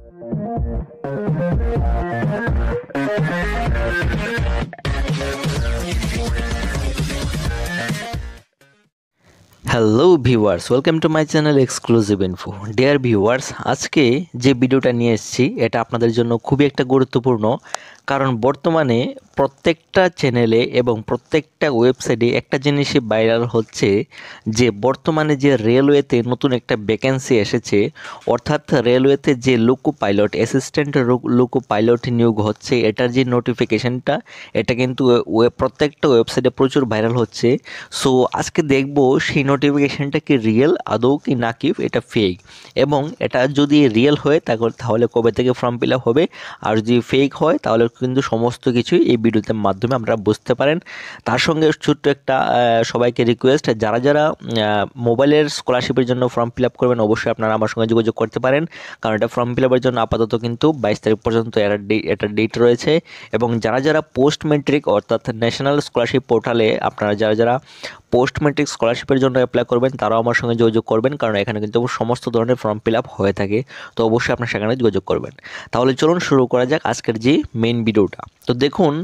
Hello viewers, welcome to my channel exclusive info. Dear viewers, আজকে যে ভিডিওটা নিয়ে এসেছি এটা আপনাদের জন্য খুবই একটা গুরুত্বপূর্ণ, কারণ বর্তমানে প্রত্যেকটা চ্যানেলে এবং প্রত্যেকটা ওয়েবসাইটে একটা জিনিসই ভাইরাল হচ্ছে যে বর্তমানে যে রেলওয়েতে নতুন একটা ভ্যাকেন্সি এসেছে, অর্থাৎ রেলওয়েতে যে loco pilot, assistant loco pilot নিয়োগ হচ্ছে, এটার যে নোটিফিকেশনটা এটা কিন্তু প্রত্যেকটা ওয়েবসাইটে প্রচুর ভাইরাল হচ্ছে। সো আজকে দেখব সেই নোটিফিকেশনটা কি রিয়েল আদৌ কি নাকি এটা ফেক, এবং এটা যদি রিয়েল হয় তাহলে কবে থেকে ফর্ম ফিল আপ হবে, আর যদি ফেক হয় তাহলে কিন্তু সমস্ত কিছুই এই ভিডিওতে মাধ্যমে আপনারা বুঝতে পারেন। তার সঙ্গে ছোট্ট একটা সবাইকে রিকোয়েস্ট, যারা যারা মোবাইলের স্কলারশিপের জন্য ফর্ম ফিল আপ করবেন অবশ্যই আপনারা আমার সঙ্গে যোগাযোগ করতে পারেন, কারণ এটা ফর্ম ফিল আপের জন্য আপাতত কিন্তু 22 তারিখ পর্যন্ত এটার ডেট রয়েছে। এবং যারা যারা পোস্ট ম্যাট্রিক অর্থাৎ ন্যাশনাল স্কলারশিপ পোর্টালে আপনারা যারা যারা পোস্ট ম্যাট্রিক স্কলারশিপের জন্য অ্যাপ্লাই করবেন তারাও আমার সঙ্গে যোগাযোগ করবেন, কারণ এখানে কিন্তু সমস্ত ধরনের ফর্ম ফিল আপ হয়ে থাকে। তো অবশ্যই আপনার সেখানে যোগাযোগ করবেন। তাহলে চলুন শুরু করা যাক আজকের যে মেইন ভিডিওটা। তো দেখুন,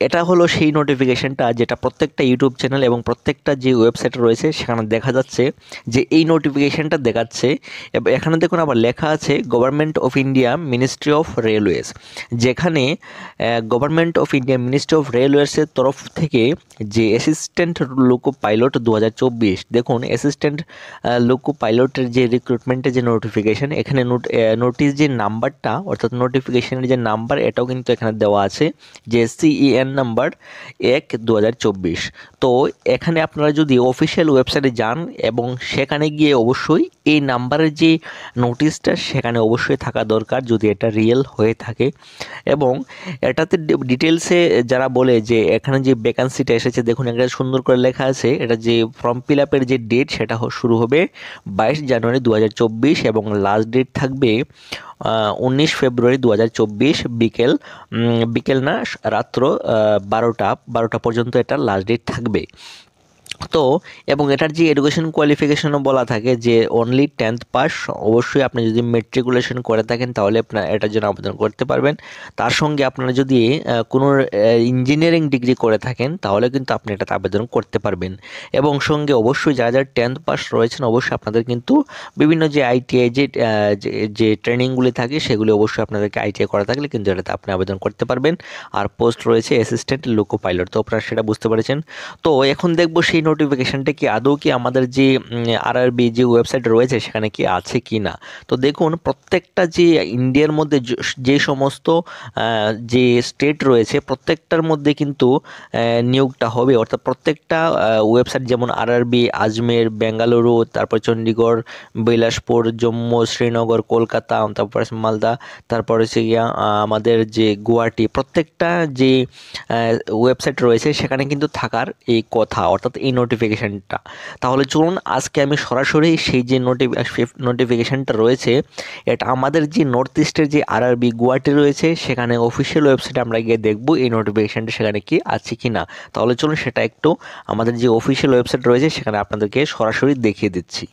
এটা হলো সেই নোটিফিকেশনটা যেটা প্রত্যেকটা ইউটিউব চ্যানেল এবং প্রত্যেকটা যে ওয়েবসাইট রয়েছে সেখানে দেখা যাচ্ছে যে এই নোটিফিকেশনটা দেখাচ্ছে। এবং এখানে দেখুন আবার লেখা আছে government of India ministry of railways, যেখানে government of India ministry of রেলওয়েজের তরফ থেকে যে অ্যাসিস্ট্যান্ট লোকো পাইলট 2024, দেখুন অ্যাসিস্ট্যান্ট লোকো পাইলটের যে রিক্রুটমেন্টের যে নোটিফিকেশন, এখানে নোটিশ যে নাম্বারটা অর্থাৎ নোটিফিকেশনের যে নাম্বার এটাও কিন্তু এখানে দেওয়া আছে যে CEN নাম্বার 1/2024। তো এখানে আপনারা যদি অফিসিয়াল ওয়েবসাইটে যান এবং সেখানে গিয়ে অবশ্যই এই নাম্বারের যে নোটিশটা সেখানে অবশ্যই থাকা দরকার যদি এটা রিয়েল হয়ে থাকে। এবং এটাতে ডিটেলসে যারা বলে যে এখানে যে ভ্যাকান্সিটা এসেছে, দেখুন একটা সুন্দর করে লেখা আছে, এটা যে ফর্ম ফিল আপের যে ডেট সেটা শুরু হবে 22 জানুয়ারি 2024 এবং লাস্ট ডেট থাকবে 19 ফেব্রুয়ারি 2024 বিকেল না, রাত্র 12টা পর্যন্ত এটা লাস্ট ডেট থাকবে। তো এবং এটার যে এডুকেশন কোয়ালিফিকেশনও বলা থাকে যে অনলি 10th পাস। অবশ্যই আপনি যদি মেট্রিকুলেশন করে থাকেন তাহলে আপনার এটার জন্য আবেদন করতে পারবেন। তার সঙ্গে আপনারা যদি কোনো ইঞ্জিনিয়ারিং ডিগ্রি করে থাকেন তাহলে কিন্তু আপনি এটাতে আবেদন করতে পারবেন। এবং সঙ্গে অবশ্যই যারা যারা 10th পাস রয়েছেন অবশ্যই আপনাদের কিন্তু বিভিন্ন যে ITI যে ট্রেনিংগুলি থাকে সেগুলি অবশ্যই আপনাদেরকে ITI করা থাকলে কিন্তু এটাতে আপনি আবেদন করতে পারবেন। আর পোস্ট রয়েছে অ্যাসিস্ট্যান্ট লোকো পাইলট, তো আপনারা সেটা বুঝতে পেরেছেন। তো এখন দেখবো সেই নোটিফিকেশনটা কি আদৌ কি আমাদের যে RRB যে ওয়েবসাইট রয়েছে সেখানে কি আছে কি না। তো দেখুন প্রত্যেকটা যে ইন্ডিয়ার মধ্যে যে সমস্ত যে স্টেট রয়েছে প্রত্যেকটার মধ্যে কিন্তু নিয়োগটা হবে, অর্থাৎ প্রত্যেকটা ওয়েবসাইট যেমন RRB আজমের, বেঙ্গালুরু, তারপর চণ্ডীগড়, বিলাসপুর, জম্মু, শ্রীনগর, কলকাতা, তারপর মালদা, তারপর হচ্ছে গিয়া আমাদের যে গুয়াহাটি, প্রত্যেকটা যে ওয়েবসাইট রয়েছে সেখানে কিন্তু থাকার এই কথা, অর্থাৎ এই নোটিফিকেশানটা। তাহলে চলুন আজকে আমি সরাসরি সেই যে নোটিফিকেশানটা রয়েছে এটা আমাদের যে নর্থ ইস্টের যে RRB গুয়াহাটি রয়েছে সেখানে অফিসিয়াল ওয়েবসাইটে আমরা গিয়ে দেখব এই নোটিফিকেশানটা সেখানে কি আছে কি না। তাহলে চলুন সেটা একটু আমাদের যে অফিসিয়াল ওয়েবসাইট রয়েছে সেখানে আপনাদেরকে সরাসরি দেখিয়ে দিচ্ছি।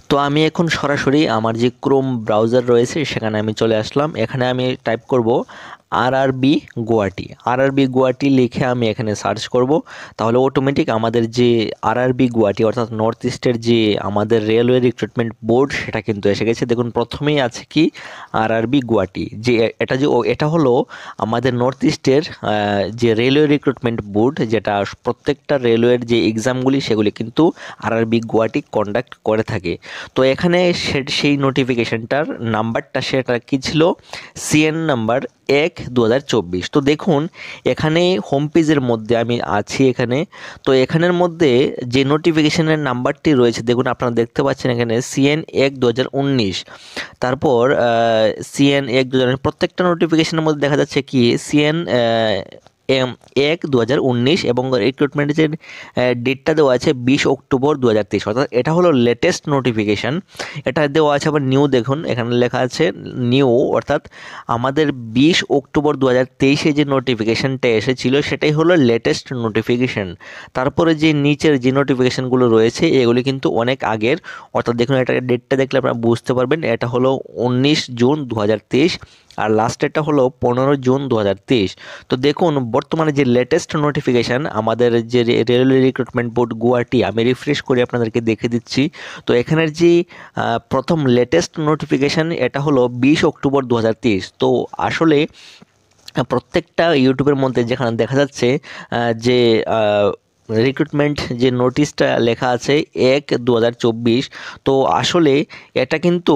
তো আমি এখন সরাসরি আমার যে ক্রোম ব্রাউজার রয়েছে সেখানে আমি চলে আসলাম। এখানে আমি টাইপ করব RRB গুয়াহাটি লিখে আমি এখানে সার্চ করব, তাহলে অটোমেটিক আমাদের যে RRB গুয়াহাটি অর্থাৎ নর্থ ইস্টের যে আমাদের রেলওয়ে রিক্রুটমেন্ট বোর্ড সেটা কিন্তু এসে গেছে। দেখুন প্রথমেই আছে কি RRB গুয়াহাটি, যে এটা হলো আমাদের নর্থ ইস্টের যে রেলওয়ে রিক্রুটমেন্ট বোর্ড, যেটা প্রত্যেকটা রেলওয়ের যে এক্সামগুলি সেগুলি কিন্তু RRB গুয়াহাটি কন্ডাক্ট করে থাকে। তো এখানে সেই নোটিফিকেশনটার নাম্বারটা সেটা কি ছিল, CN নাম্বার 1/2024। তো দেখুন এখানে হোম পেজের মধ্যে আমি আছি এখানে। তো এখানের মধ্যে যে নোটিফিকেশনের নাম্বারটি রয়েছে দেখুন আপনারা দেখতে পাচ্ছেন এখানে CN 1/2019, তারপর CN 1/2019, প্রত্যেকটা নোটিফিকেশনের মধ্যে দেখা যাচ্ছে কি CN 1/2019 এবং রিক্রুটমেন্টের ডেটটা দেওয়া আছে 20 অক্টোবর 2023, অর্থাৎ এটা হলো লেটেস্ট নোটিফিকেশান। এটা দেওয়া আছে আবার নিউ, দেখুন এখানে লেখা আছে নিউ, অর্থাৎ আমাদের 20 অক্টোবর 2023 যে নোটিফিকেশানটা এসেছিল সেটাই হলো লেটেস্ট নোটিফিকেশান। তারপরে যে নিচের যে নোটিফিকেশানগুলো রয়েছে এগুলি কিন্তু অনেক আগের, অর্থাৎ দেখুন এটা ডেটটা দেখলে আপনারা বুঝতে পারবেন, এটা হলো 19 জুন 2023 আর লাস্টেরটা হলো 15 জুন 2023। তো দেখুন বর্তমানে যে লেটেস্ট নোটিফিকেশান আমাদের যে রেলওয়ে রিক্রুটমেন্ট বোর্ড গুয়াহাটি, আমি রিফ্রেশ করে আপনাদেরকে দেখে দিচ্ছি। তো এখানের যে প্রথম লেটেস্ট নোটিফিকেশান এটা হলো 20 অক্টোবর 2023। তো আসলে প্রত্যেকটা ইউটিউবের মধ্যে যেখানে দেখা যাচ্ছে যে রিক্রুটমেন্ট যে নোটিশটা লেখা আছে 1/2024, তো আসলে এটা কিন্তু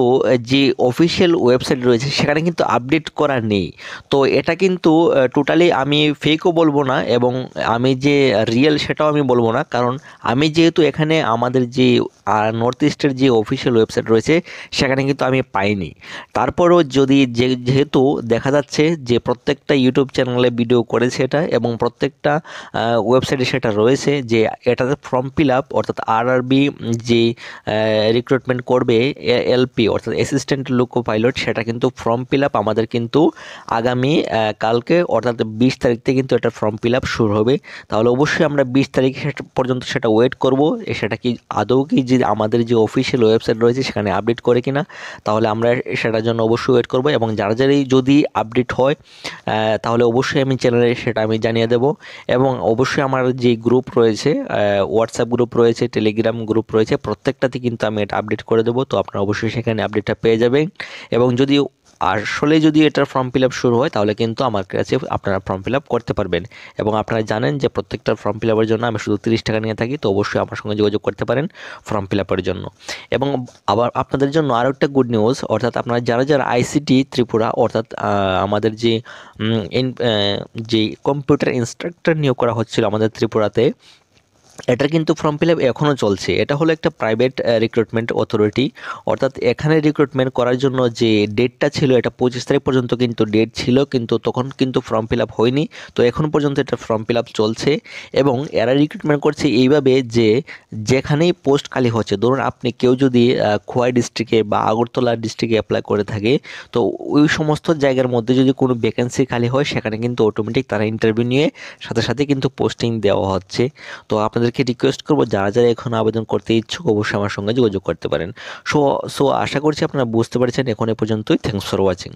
যে অফিসিয়াল ওয়েবসাইট রয়েছে সেখানে কিন্তু আপডেট করা নেই। তো এটা কিন্তু টোটালি আমি ফেকও বলবো না এবং আমি যে রিয়েল সেটাও আমি বলবো না, কারণ আমি যেহেতু এখানে আমাদের যে নর্থ ইস্টের যে অফিসিয়াল ওয়েবসাইট রয়েছে সেখানে কিন্তু আমি পাইনি। তারপরও যদি যেহেতু দেখা যাচ্ছে যে প্রত্যেকটা ইউটিউব চ্যানেলে ভিডিও করেছে এটা এবং প্রত্যেকটা ওয়েবসাইটে সেটা রয়েছে যে এটাতে ফর্ম ফিল আপ, অর্থাৎ আরআরবি যে রিক্রুটমেন্ট করবে এলপি অর্থাৎ অ্যাসিস্ট্যান্ট লোকো পাইলট, সেটা কিন্তু ফর্ম ফিল আপ আমাদের কিন্তু আগামী কালকে অর্থাৎ 20 তারিখ থেকে কিন্তু এটা ফর্ম ফিল আপ শুরু হবে। তাহলে অবশ্যই আমরা 20 তারিখ পর্যন্ত সেটা ওয়েট করব, সেটা কি আদৌ কি যে আমাদের যে অফিসিয়াল ওয়েবসাইট রয়েছে সেখানে আপডেট করে কিনা, তাহলে আমরা সেটার জন্য অবশ্যই ওয়েট করব। এবং যারা যারাই যদি আপডেট হয় তাহলে অবশ্যই আমি চ্যানেলে সেটা আমি জানিয়ে দেব। এবং অবশ্যই আমার যে গ্রুপ রয়েছে, হোয়াটসঅ্যাপ গ্রুপ রয়েছে, টেলিগ্রাম গ্রুপ রয়েছে, প্রত্যেকটাতে কিন্তু আমি এটা আপডেট করে দেবো। তো আপনারা অবশ্যই সেখানে আপডেটটা পেয়ে যাবেন। এবং যদি আসলে যদি এটার ফর্ম ফিল আপ শুরু হয় তাহলে কিন্তু আমার কাছে আপনারা ফর্ম ফিল আপ করতে পারবেন। এবং আপনারা জানেন যে প্রত্যেকটা ফর্ম ফিল আপের জন্য আমি শুধু 30 টাকা নিয়ে থাকি, তো অবশ্যই আমার সঙ্গে যোগাযোগ করতে পারেন ফর্ম ফিল আপের জন্য। এবং আবার আপনাদের জন্য আরও একটা গুড নিউজ, অর্থাৎ আপনারা যারা যারা আইসিটি ত্রিপুরা অর্থাৎ আমাদের যে কম্পিউটার ইনস্ট্রাক্টর নিয়োগ করা হচ্ছিল আমাদের ত্রিপুরাতে, এটার কিন্তু ফর্ম ফিল আপ এখনও চলছে। এটা হলো একটা প্রাইভেট রিক্রুটমেন্ট অথরিটি, অর্থাৎ এখানে রিক্রুটমেন্ট করার জন্য যে ডেটটা ছিল এটা 25 তারিখ পর্যন্ত কিন্তু ডেট ছিল, কিন্তু তখন কিন্তু ফর্ম ফিল আপ হয়নি। তো এখন পর্যন্ত এটা ফর্ম ফিল আপ চলছে এবং এরা রিক্রুটমেন্ট করছে এইভাবে যে যেখানেই পোস্ট খালি হচ্ছে, ধরুন আপনি কেউ যদি খোয়াই ডিস্ট্রিক্টে বা আগরতলা ডিস্ট্রিক্টে অ্যাপ্লাই করে থাকে, তো ওই সমস্ত জায়গার মধ্যে যদি কোনো ভ্যাকেন্সি খালি হয় সেখানে কিন্তু অটোমেটিক তারা ইন্টারভিউ নিয়ে সাথে সাথে কিন্তু পোস্টিং দেওয়া হচ্ছে। তো আপনাদেরকে রিকোয়েস্ট করবো যারা যারা এখন আবেদন করতে ইচ্ছুক অবশ্যই আমার সঙ্গে যোগাযোগ করতে পারেন। সো আশা করছি আপনারা বুঝতে পেরেছেন। এখন এ পর্যন্তই। Thanks for watching.